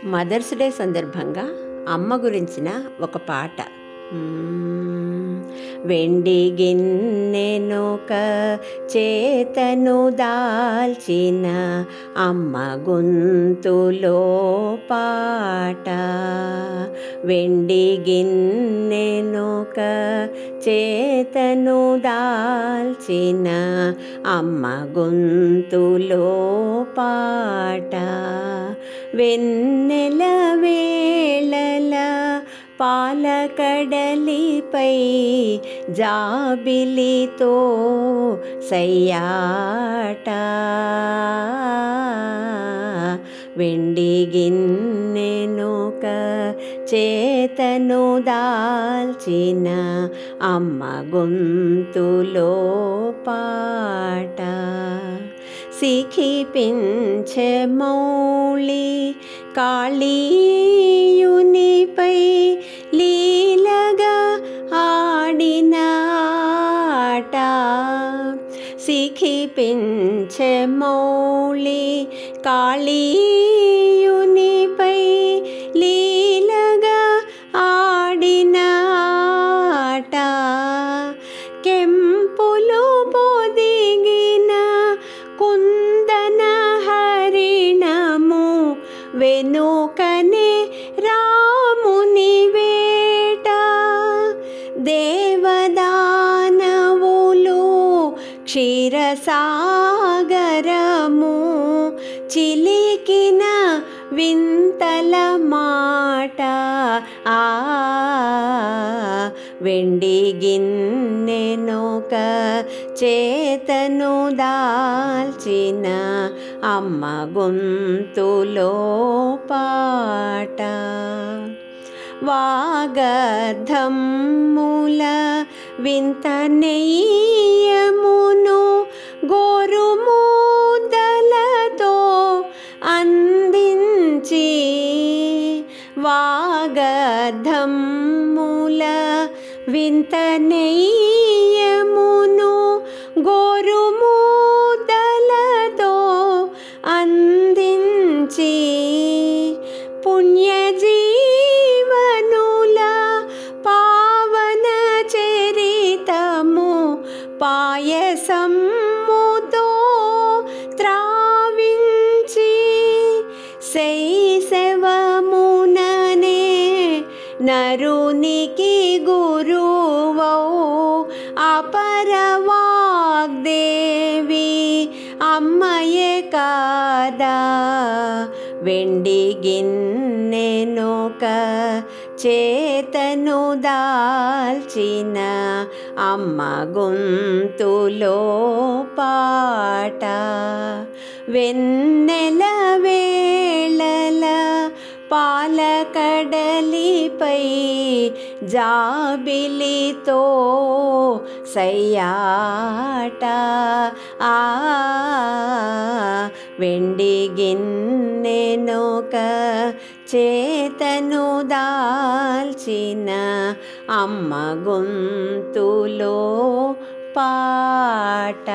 Mothers day సందర్భంగా అమ్మ గురించిన ఒక పాట. వెండి గిన్నెనొక చేతను దాల్చిన అమ్మ గొంతులో పాట. వెండి గిన్నెనొక చేతను దాల్చిన అమ్మ గొంతులో పాట. వెన్నెల వేళల పాలకడలిపై జాబిలితో సయ్యాట. వెండి గిన్నెనొక చేతను దాల్చిన అమ్మ గొంతులో పాట. సిఖిపించే మౌళి కాళీయునిపై లీలగా ఆడిన ఆట. సిఖిపించే మౌళి కాళీయునిపై లీలగా ఆడిన ఆట. కెంపులు పొదిగిన కుందన హరిణము వెనుకనే రాముని వేట. దేవదానవులు క్షీరసాగరము చిలికిన వింతల మాట. వెండి గిన్నెనొక చేతను దాల్చిన అమ్మ గొంతులో పాట. వాగర్ధమ్ముల వింత నెయ్యమును గోరుముద్దలతో అందించి. వాగర్ధమ్ముల వింత నెయ్యమును గోరుముద్దలతో అందించి. పుణ్యజీవనుల పావన చరితము పాయసముతో త్రావించి. శైశవముననే నరునికి గురువౌ అపరవాగ్దేవి అమ్మయే కాదా. వెండి గిన్నెనొక చేతను దాల్చిన అమ్మ గొంతులో పాట. వెన్నెల వేళల పాలకడలిపై జాబిలితో సయ్యాట. వెండి గిన్నెనొక చేతను దాల్చిన అమ్మ గొంతులో పాట.